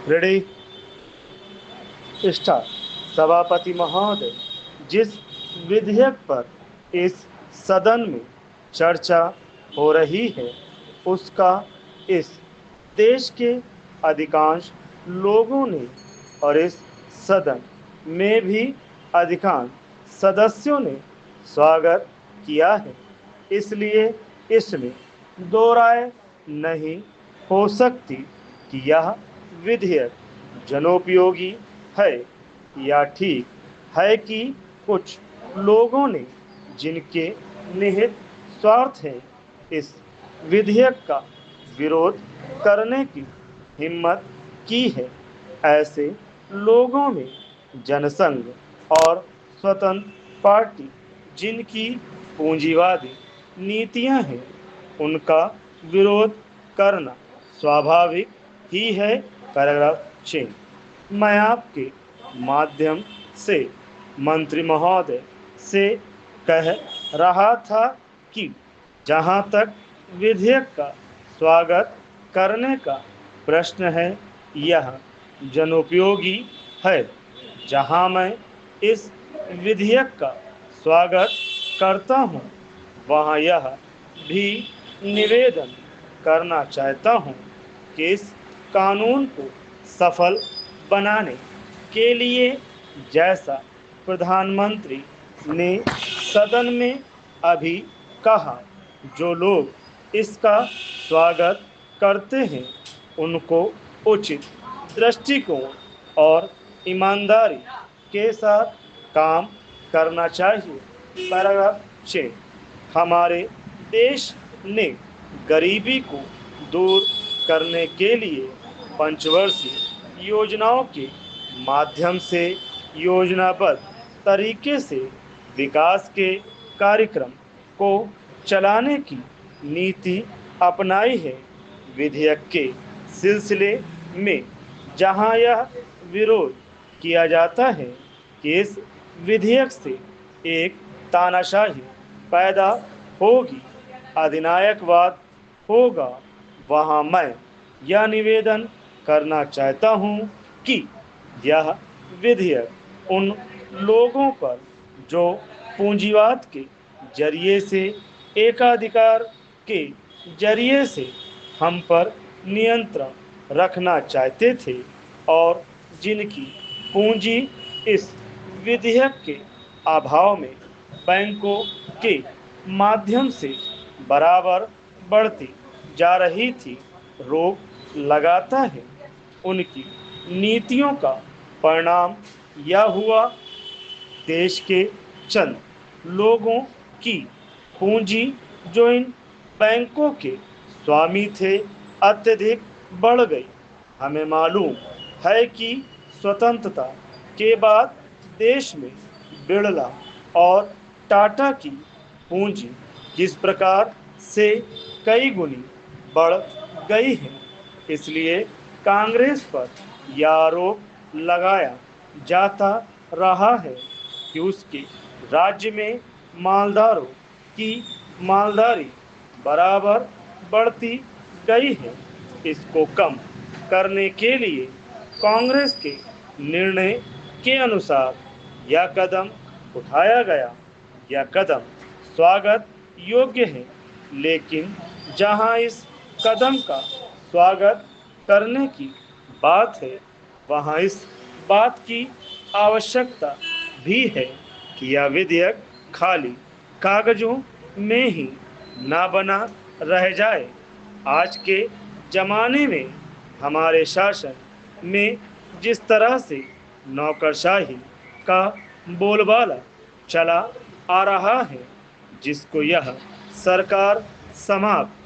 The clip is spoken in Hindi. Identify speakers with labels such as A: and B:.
A: Ready start. सभापति महोदय, जिस विधेयक पर इस सदन में चर्चा हो रही है उसका इस देश के अधिकांश लोगों ने और इस सदन में भी अधिकांश सदस्यों ने स्वागत किया है, इसलिए इसमें दो राय नहीं हो सकती कि यह विधेयक जनोपयोगी है या ठीक है कि कुछ लोगों ने, जिनके निहित स्वार्थ है, इस विधेयक का विरोध करने की हिम्मत की है। ऐसे लोगों में जनसंघ और स्वतंत्र पार्टी, जिनकी पूंजीवादी नीतियां हैं, उनका विरोध करना स्वाभाविक ही है। पैराग्राफ 6। मैं आपके माध्यम से मंत्री महोदय से कह रहा था कि जहां तक विधेयक का स्वागत करने का प्रश्न है, यह जनोपयोगी है। जहां मैं इस विधेयक का स्वागत करता हूं, वहां यह भी निवेदन करना चाहता हूं कि इस कानून को सफल बनाने के लिए, जैसा प्रधानमंत्री ने सदन में अभी कहा, जो लोग इसका स्वागत करते हैं उनको उचित दृष्टिकोण और ईमानदारी के साथ काम करना चाहिए। पैराग्राफ 6। हमारे देश ने गरीबी को दूर करने के लिए पंचवर्षीय योजनाओं के माध्यम से योजनाबद्ध तरीके से विकास के कार्यक्रम को चलाने की नीति अपनाई है। विधेयक के सिलसिले में जहां यह विरोध किया जाता है कि इस विधेयक से एक तानाशाही पैदा होगी, अधिनायकवाद होगा, वहां मैं यह निवेदन करना चाहता हूं कि यह विधेयक उन लोगों पर जो पूंजीवाद के जरिए से, एकाधिकार के जरिए से हम पर नियंत्रण रखना चाहते थे और जिनकी पूंजी इस विधेयक के अभाव में बैंकों के माध्यम से बराबर बढ़ती जा रही थी, रोक लगाता है। उनकी नीतियों का परिणाम यह हुआ, देश के चंद लोगों की पूंजी जो इन बैंकों के स्वामी थे, अत्यधिक बढ़ गई। हमें मालूम है कि स्वतंत्रता के बाद देश में बिड़ला और टाटा की पूंजी किस प्रकार से कई गुनी बढ़ गई है। इसलिए कांग्रेस पर यह आरोप लगाया जाता रहा है कि उसके राज्य में मालदारों की मालदारी बराबर बढ़ती गई है। इसको कम करने के लिए कांग्रेस के निर्णय के अनुसार यह कदम उठाया गया। यह कदम स्वागत योग्य है, लेकिन जहां इस कदम का स्वागत करने की बात है, वहां इस बात की आवश्यकता भी है कि यह विधेयक खाली कागजों में ही ना बना रह जाए। आज के जमाने में हमारे शासन में जिस तरह से नौकरशाही का बोलबाला चला आ रहा है, जिसको यह सरकार समाप्त